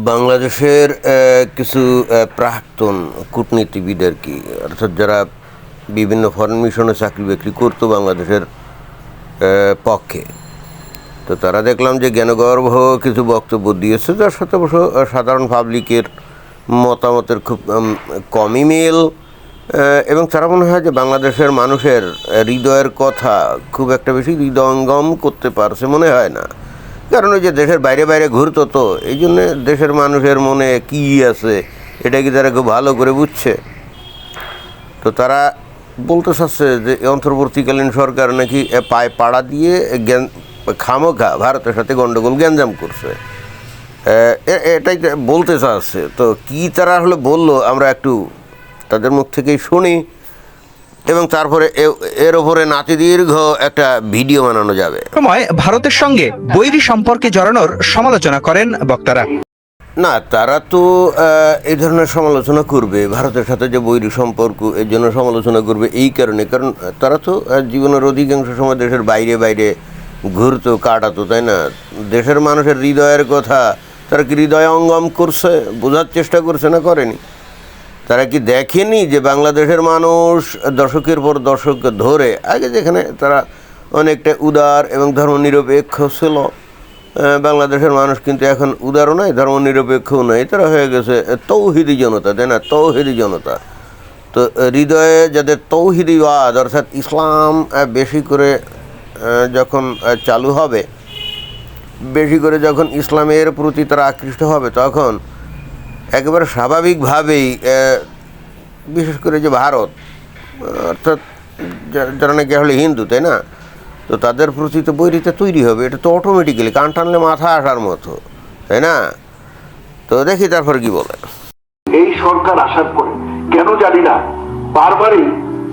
বাংলাদেশের কিছু প্রাক্তন কূটনীতিবিদ আর কি, অর্থাৎ যারা বিভিন্ন ফরেন মিশনে চাকরি বাকরি করতো বাংলাদেশের পক্ষে, তো তারা দেখলাম যে জ্ঞানগর্ভ কিছু বক্তব্য দিয়েছে, যার সাথে অবশ্য সাধারণ পাবলিকের মতামতের খুব কমই মিল। এবং তারা মনে হয় যে বাংলাদেশের মানুষের হৃদয়ের কথা খুব একটা বেশি হৃদয়ঙ্গম করতে পারছে মনে হয় না। কারণ ওই যে দেশের বাইরে বাইরে ঘুরতো, তো এই জন্যে দেশের মানুষের মনে কী আছে এটা কি তারা খুব ভালো করে বুঝছে। তো তারা বলতে চাচ্ছে যে অন্তর্বর্তীকালীন সরকার নাকি পায়ে পাড়া দিয়ে খামোখা ভারতের সাথে গণ্ডগোল গ্যাঞ্জাম করছে, এটাই বলতে চাচ্ছে। তো কি তারা হলে বললো আমরা একটু তাদের মুখ থেকেই শুনি, এবং তারপরে এর ওপরে নাতি দীর্ঘ একটা ভিডিও বানানো যাবে। সময় ভারতের সঙ্গে বৈরী সম্পর্কে জড়ানোর সমালোচনা করেন বক্তারা। না, তারা তো এই ধরনের সমালোচনা করবে, ভারতের সাথে যে বৈরী সম্পর্ক এর জন্য সমালোচনা করবে এই কারণে, কারণ তারা তো জীবনের অধিকাংশ সময় দেশের বাইরে বাইরে ঘুরতো, কাটাতো, তাই না? দেশের মানুষের হৃদয়ের কথা তারা কি হৃদয়ঙ্গম করছে, বোঝার চেষ্টা করছে না করেনি? তারা কি দেখেনি যে বাংলাদেশের মানুষ দশকের পর দশক ধরে, আগে যেখানে তারা অনেকটা উদার এবং ধর্মনিরপেক্ষ ছিল, বাংলাদেশের মানুষ কিন্তু এখন উদারও নয়, ধর্মনিরপেক্ষও নয়, তারা হয়ে গেছে তৌহিদি জনতা, তাই না? তৌহিদি জনতা। তো হৃদয়ে যাদের তৌহিদিবাদ অর্থাৎ ইসলাম বেশি করে যখন চালু হবে, বেশি করে যখন ইসলামের প্রতি তারা আকৃষ্ট হবে, তখন একেবারে স্বাভাবিকভাবেই বিশেষ করে যে ভারত অর্থাৎ যারা নাকি আসলে হিন্দু, তাই না? তো তাদের প্রতি তো বৈরিতা তৈরি হবে, এটা তো অটোমেটিক্যালি কান টানলে মাথা আসার মতো, তাই না? তো দেখি তারপর কি বলে। এই সরকার আসার পরে কেন জানি না বারবারই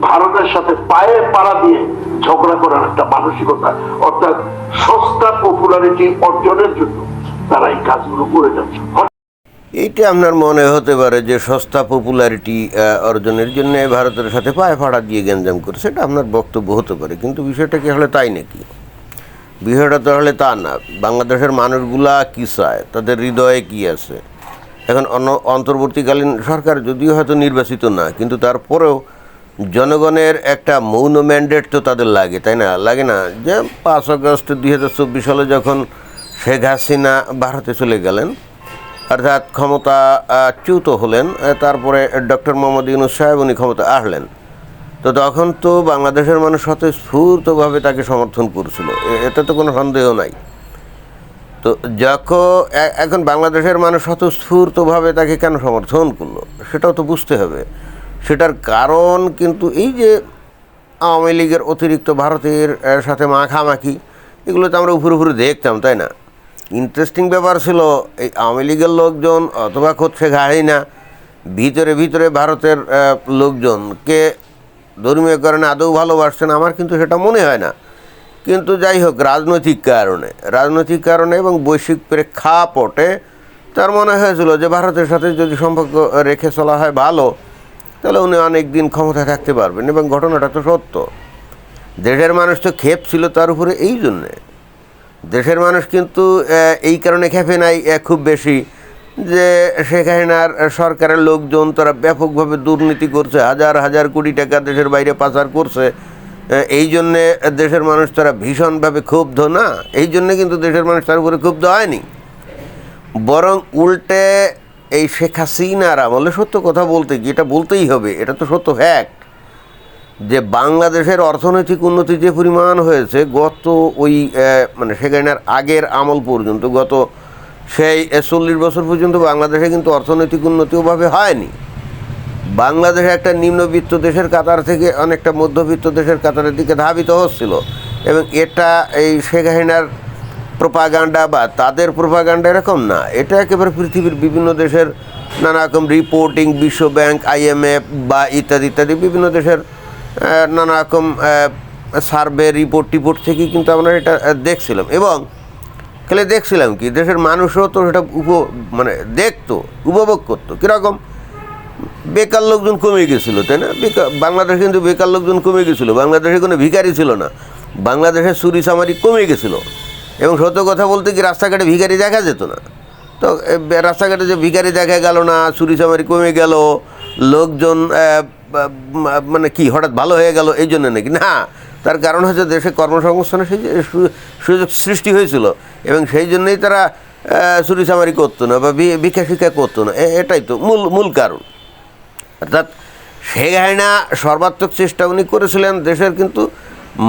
ভারতের সাথে পায়ে পাড়া দিয়ে ঝগড়া করার একটা মানসিকতা, অর্থাৎ সস্তা পপুলারিটি অর্জনের জন্য তারা এই কাজগুলো করে যাচ্ছে। এইটা আপনার মনে হতে পারে যে সস্তা পপুলারিটি অর্জনের জন্য ভারতের সাথে পায়ে ফাড়া দিয়ে গ্যাঞ্জাম করছে, এটা আপনার বক্তব্য হতে পারে, কিন্তু বিষয়টা কি হলে তাই নাকি? বিষয়টা তো হলে তা না। বাংলাদেশের মানুষগুলা কী চায়, তাদের হৃদয়ে কী আছে? এখন অন্তর্বর্তীকালীন সরকার যদিও হয়তো নির্বাচিত না, কিন্তু তারপরেও জনগণের একটা মৌন ম্যান্ডেট তো তাদের লাগে, তাই না? লাগে না? যে 5 আগস্ট 2024 সালে যখন শেখ হাসিনা ভারতে চলে গেলেন, অর্থাৎ ক্ষমতাচ্যুত হলেন, তারপরে ডক্টর মোহাম্মদ ইউনূস সাহেব উনি ক্ষমতা আসলেন, তো তখন তো বাংলাদেশের মানুষ স্বতঃস্ফূর্তভাবে তাকে সমর্থন করছিল, এতে তো কোনো সন্দেহ নাই। তো এখন বাংলাদেশের মানুষ স্বতঃস্ফূর্তভাবে তাকে কেন সমর্থন করলো সেটাও তো বুঝতে হবে। সেটার কারণ কিন্তু এই যে আওয়ামী লীগের অতিরিক্ত ভারতের সাথে মাখামাখি, এগুলো তো আমরা উপরে উপরে দেখতাম, তাই না? ইন্টারেস্টিং ব্যাপার ছিল এই আওয়ামী লীগের লোকজন অথবা খোদ শেখ হাসিনা ভিতরে ভিতরে ভারতের লোকজনকে ধর্মীয় কারণে আদৌ ভালোবাসছেন, আমার কিন্তু সেটা মনে হয় না। কিন্তু যাই হোক, রাজনৈতিক কারণে এবং বৈশ্বিক প্রেক্ষাপটে তার মনে হয়েছিল যে ভারতের সাথে যদি সম্পর্ক রেখে চলা হয় ভালো, তাহলে উনি অনেক দিন ক্ষমতায় থাকতে পারবেন। এবং ঘটনাটা তো সত্য, দেশের মানুষ তো ক্ষেপ ছিল তার উপরে। এই জন্যে দেশের মানুষ কিন্তু এই কারণে ক্ষেপে নাই খুব বেশি যে শেখ হাসিনার সরকারের লোকজন তারা ব্যাপকভাবে দুর্নীতি করছে, হাজার হাজার কোটি টাকা দেশের বাইরে পাচার করছে, এই জন্যে দেশের মানুষ তারা ভীষণভাবে ক্ষুব্ধ না। এই জন্যে কিন্তু দেশের মানুষ তার উপরে ক্ষুব্ধ হয়নি, বরং উল্টে এই শেখ হাসিনার আমলে, সত্য কথা বলতে কি এটা বলতেই হবে, এটা তো সত্য ফ্যাক্ট, যে বাংলাদেশের অর্থনৈতিক উন্নতি যে পরিমাণ হয়েছে গত ওই মানে শেখ হাসিনার আগের আমল পর্যন্ত, গত সেই 40 বছর পর্যন্ত বাংলাদেশে কিন্তু অর্থনৈতিক উন্নতি ওভাবে হয়নি। বাংলাদেশে একটা নিম্নবিত্ত দেশের কাতার থেকে অনেকটা মধ্যবিত্ত দেশের কাতারের দিকে ধাবিত হচ্ছিল, এবং এটা এই শেখ হাসিনার প্রোপাগান্ডা বা তাদের প্রোপাগান্ডা এরকম না, এটা একেবারে পৃথিবীর বিভিন্ন দেশের নানা রকম রিপোর্টিং, বিশ্ব ব্যাংক, IMF বা ইত্যাদি ইত্যাদি বিভিন্ন দেশের নানা রকম সার্ভে টিপোর্ট থেকেই কিন্তু আমরা এটা দেখছিলাম। এবং খেলে দেখছিলাম কি, দেশের মানুষও তো সেটা দেখতো, উপভোগ করতো। কীরকম? বেকার লোকজন কমে গেছিলো, তাই না? বাংলাদেশে কিন্তু বেকার লোকজন কমে গেছিলো, বাংলাদেশে কোনো ভিখারি ছিল না, বাংলাদেশে চুরি চামারি কমে গেছিলো, এবং সত্য কথা বলতে কি রাস্তাঘাটে ভিখারি দেখা যেত না। তো রাস্তাঘাটে যে ভিখারি দেখা গেল না, চুরিচামারি কমে গেল, লোকজন মানে কি হঠাৎ ভালো হয়ে গেল এই জন্য নাকি? না, তার কারণ হচ্ছে দেশে কর্মসংস্থানের সেই যে সুযোগ সৃষ্টি হয়েছিল এবং সেই জন্যই তারা চুরিচামারি করতো না বা ভিক্ষা শিক্ষা করতো না। এটাই তো মূল কারণ। অর্থাৎ শেখ হাসিনা সর্বাত্মক চেষ্টা উনি করেছিলেন দেশের কিন্তু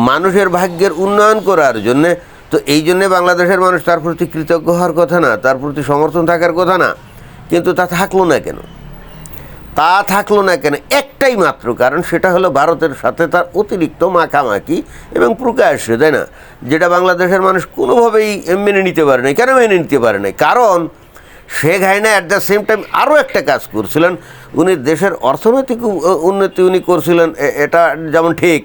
মানুষের ভাগ্যের উন্নয়ন করার জন্যে। তো এই জন্যে বাংলাদেশের মানুষ তার প্রতি কৃতজ্ঞ হওয়ার কথা না, তার প্রতি সমর্থন থাকার কথা না, কিন্তু তা থাকলো না কেন? তা থাকলো না কেন? একটাই মাত্র কারণ, সেটা হলো ভারতের সাথে তার অতিরিক্ত মাখামাখি এবং প্রকাশ্যে, তাই না, যেটা বাংলাদেশের মানুষ কোনোভাবেই মেনে নিতে পারে নাই। কেন মেনে নিতে পারে নাই? কারণ Sheikh Hasina at the same time আরও একটা কাজ করছিলেন। উনি দেশের অর্থনৈতিক উন্নতি উনি করছিলেন, এটা যেমন ঠিক,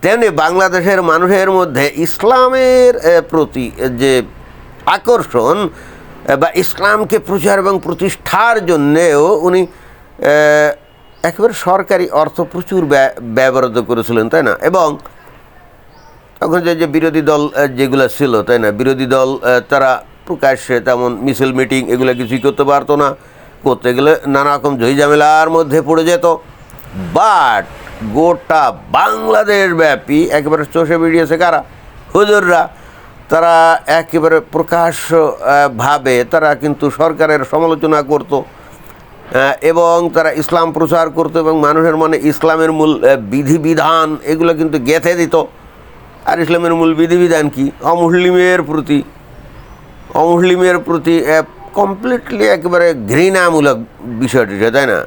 তেমনি বাংলাদেশের মানুষের মধ্যে ইসলামের প্রতি যে আকর্ষণ বা ইসলামকে প্রচার এবং প্রতিষ্ঠার জন্যেও উনি একেবারে সরকারি অর্থ প্রচুর ব্যবহৃত করেছিলেন, তাই না? এবং তখন যে বিরোধী দল যেগুলো ছিল, তাই না, বিরোধী দল তারা প্রকাশ্যে তেমন মিছিল মিটিং এগুলো কিছুই করতে পারতো না, করতে গেলে নানা রকম ঝইঝামেলার মধ্যে পড়ে যেত। বাট গোটা বাংলাদেশ ব্যাপী একেবারে চষে বেরিয়েছে কারা? হুজুররা। তারা একেবারে প্রকাশ্যভাবে তারা কিন্তু সরকারের সমালোচনা করত এবং তারা ইসলাম প্রচার করত এবং মানুষের মনে ইসলামের মূল বিধিবিধান এগুলো কিন্তু গেঁথে দিত। আর ইসলামের মূল বিধিবিধান কি? অমুসলিমের প্রতি কমপ্লিটলি একেবারে ঘৃণামূলক বিষয়টি, তাই না,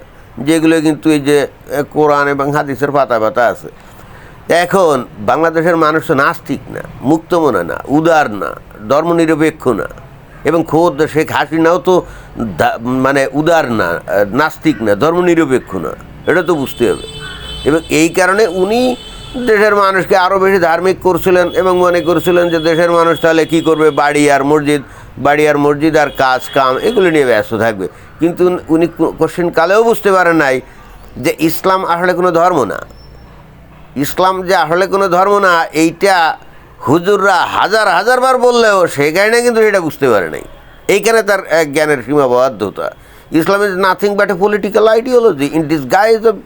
যেগুলো কিন্তু এই যে কোরআন এবং হাদিসের পাতা আছে। এখন বাংলাদেশের মানুষ তো নাস্তিক না, মুক্তমনা না, উদার না, ধর্মনিরপেক্ষ না, এবং খোদ শেখ হাসিনাও তো মানে উদার না, নাস্তিক না, ধর্মনিরপেক্ষ না, এটা তো বুঝতে হবে। এবং এই কারণে উনি দেশের মানুষকে আরও বেশি ধার্মিক করছিলেন এবং মনে করছিলেন যে দেশের মানুষ তাহলে কী করবে, বাড়ি আর মসজিদ আর কাজ কাম এগুলো নিয়ে ব্যস্ত থাকবে। কিন্তু উনি কোশ্চেন কালেও বুঝতে পারেন নাই যে ইসলাম আসলে কোনো ধর্ম না। ইসলাম যে আসলে কোনো ধর্ম না, এইটা হুজুররা হাজার বার বললেও সেই কারণে কিন্তু সেটা বুঝতে পারে নাই। এইখানে তার জ্ঞানের সীমাবদ্ধতা। Islam is nothing but a political ideology in disguise of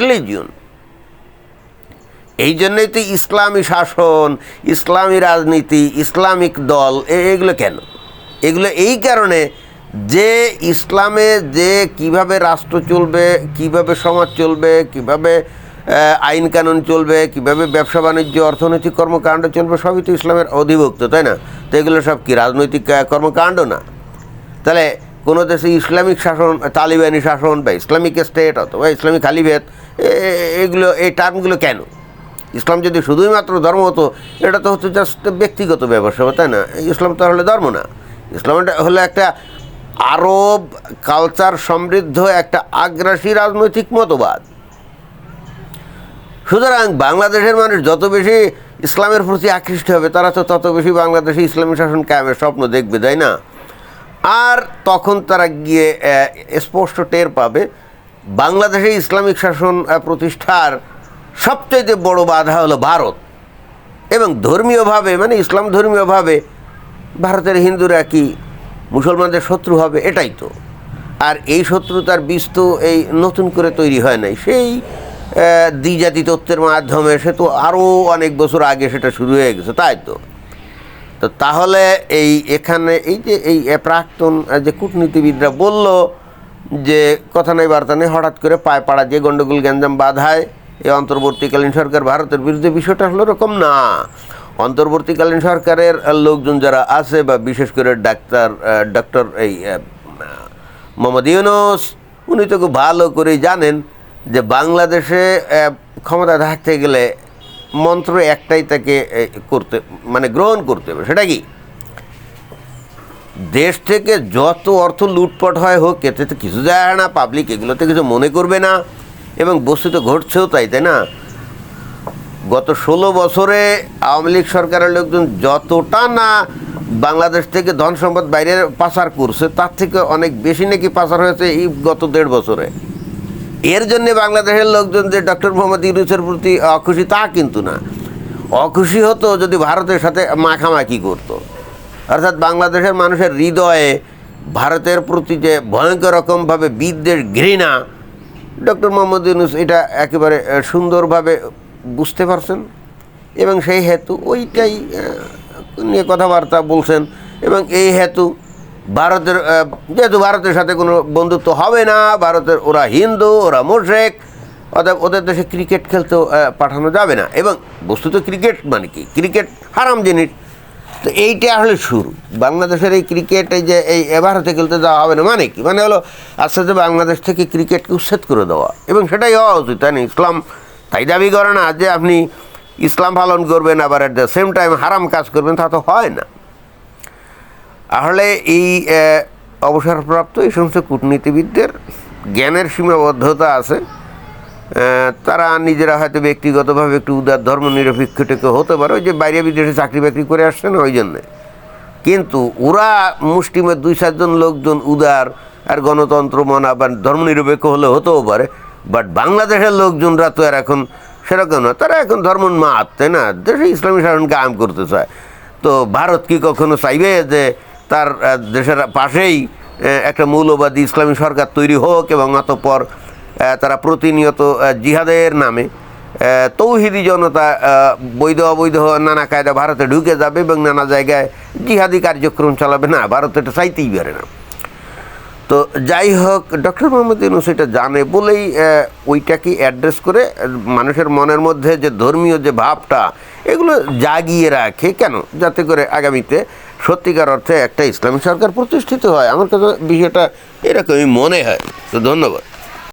religion. এই জন্যই তো ইসলামী শাসন, ইসলামী রাজনীতি, ইসলামিক দল এগুলো কেন? এগুলো এই কারণে যে ইসলামে যে কিভাবে রাষ্ট্র চলবে, কিভাবে সমাজ চলবে, কিভাবে আইন কানুন চলবে, কিভাবে ব্যবসা বাণিজ্য অর্থনৈতিক কর্মকাণ্ড চলবে, সবই তো ইসলামের অধিভুক্ত, তাই না? তো এগুলো সব কি রাজনৈতিক কর্মকাণ্ড না? তাহলে কোনো দেশে ইসলামিক শাসন, তালিবানি শাসন বা ইসলামিক স্টেট অথবা ইসলামিক খালিফাত এগুলো, এই টার্মগুলো কেন? ইসলাম যদি শুধুই মাত্র ধর্ম হতো, এটা তো হতো জাস্ট ব্যক্তিগত ব্যবসা, তাই না? ইসলাম তো হলে ধর্ম না। ইসলামটা হলো একটা আরব কালচার সমৃদ্ধ একটা আগ্রাসী রাজনৈতিক মতবাদ। সুতরাং বাংলাদেশের মানুষ যত বেশি ইসলামের প্রতি আকৃষ্ট হবে, তারা তো তত বেশি বাংলাদেশে ইসলামী শাসন কায়েমের স্বপ্ন দেখবে, তাই না? আর তখন তারা গিয়ে স্পষ্ট টের পাবে বাংলাদেশে ইসলামিক শাসন প্রতিষ্ঠার সবচেয়ে বড় বাধা হলো ভারত। এবং ধর্মীয়ভাবে, মানে ইসলাম ধর্মীয়ভাবে ভারতের হিন্দুরা কি মুসলমানদের শত্রু হবে? এটাই তো। আর এই শত্রুতার বীজ তো এই নতুন করে তৈরি হয় নাই, সেই দ্বিজাতি তত্ত্বের মাধ্যমে সে তো আরও অনেক বছর আগে সেটা শুরু হয়ে গেছে, তাই তো। তো তাহলে এখানে এই যে এই প্রাক্তন যে কূটনীতিবিদরা বলল যে কথা নেই বার্তা নেই, হঠাৎ করে পায়ে পাড়া যে গণ্ডগোল গ্যাঞ্জাম বাধায় এই অন্তর্বর্তীকালীন সরকার ভারতের বিরুদ্ধে, বিষয়টা হলো এরকম না। অন্তর্বর্তীকালীন সরকারের লোকজন যারা আছে, বা বিশেষ করে ডক্টর মোহাম্মদ ইউনূস, উনি তো খুব ভালো করেই জানেন যে বাংলাদেশে ক্ষমতা থাকতে গেলে মন্ত্র একটাই তাকে গ্রহণ করতে হবে। সেটা কি? দেশ থেকে যত অর্থ লুটপাট হয় হোক, এতে তো কিছু যায় না, পাবলিক এগুলোতে কিছু মনে করবে না, এবং বস্তুত ঘটছেও তাই, তাই না? গত 16 বছরে আওয়ামী লীগ সরকারের লোকজন যতটা না বাংলাদেশ থেকে ধন সম্পদ বাইরে পাচার করছে, তার থেকে অনেক বেশি নাকি পাচার হয়েছে এই গত 1.5 বছরে। এর জন্যে বাংলাদেশের লোকজন যে ডক্টর মোহাম্মদ ইউনূসের প্রতি অখুশি, তা কিন্তু না। অখুশি হতো যদি ভারতের সাথে মাখামাখি করতো। অর্থাৎ বাংলাদেশের মানুষের হৃদয়ে ভারতের প্রতি যে ভয়ঙ্কর রকমভাবে বিদ্বেষ ঘৃণা, ডক্টর মোহাম্মদ ইউনূস এটা একেবারে সুন্দরভাবে বুঝতে পারছেন এবং সেই হেতু ওইটাই নিয়ে কথাবার্তা বলছেন। এবং এই হেতু ভারতের যেহেতু ভারতের সাথে কোনো বন্ধুত্ব হবে না, ভারতের ওরা হিন্দু, ওরা মুশরিক, অর্থাৎ ওদের দেশে ক্রিকেট খেলতেও পাঠানো যাবে না। এবং বস্তুত ক্রিকেট মানে কি, ক্রিকেট হারাম জিনিস। তো এইটা আসলে শুরু বাংলাদেশের এই ক্রিকেট, এই যে এই ভারতে খেলতে যাওয়া হবে না মানে কি, মানে হলো আস্তে আস্তে বাংলাদেশ থেকে ক্রিকেটকে উচ্ছেদ করে দেওয়া। এবং সেটাই হওয়া উচিত, তাই না? ইসলাম তাই দাবি করে না যে আপনি ইসলাম পালন করবেন আবার অ্যাট দ্য সেম টাইম হারাম কাজ করবেন, তা তো হয় না। আসলে এই অবসরপ্রাপ্ত এই সমস্ত কূটনীতিবিদদের জ্ঞানের সীমাবদ্ধতা আছে। তারা নিজেরা হয়তো ব্যক্তিগতভাবে একটু উদার ধর্মনিরপেক্ষ টেকে হতে পারে, ওই যে বাইরে বিদেশে চাকরি বাকরি করে আসছে না ওই জন্যে। কিন্তু ওরা মুষ্টিমের 2-4 জন লোকজন উদার আর গণতন্ত্র মনা বা ধর্মনিরপেক্ষ হলে হতেও পারে, বাট বাংলাদেশের লোকজনরা তো আর এখন সেরকম না। তারা এখন ধর্মোন্মাদ, তাই না? দেশে ইসলামী শাসন কায়েম করতে চায়। তো ভারত কি কখনো চাইবে যে তার দেশের পাশেই একটা মৌলবাদী ইসলামী সরকার তৈরি হোক এবং অতঃপর তারা প্রতিনিয়ত জিহাদের নামে তৌহিদি জনতা বৈধ অবৈধ নানা কায়দা ভারতে ঢুকে যাবে এবং নানা জায়গায় জিহাদি কার্যক্রম চালাবে? না, ভারত এটা চাইতেই পারে না। তো যাই হোক, ডক্টর মোহাম্মদ ইউনূস এটা জানে বলেই ওইটাকে অ্যাড্রেস করে মানুষের মনের মধ্যে যে ধর্মীয় যে ভাবটা এগুলো জাগিয়ে রাখে, কেন? যাতে করে আগামীতে সত্যিকার অর্থে একটা ইসলামী সরকার প্রতিষ্ঠিত হয়। আমার কাছে বিষয়টা এরকমই মনে হয়। তো ধন্যবাদ।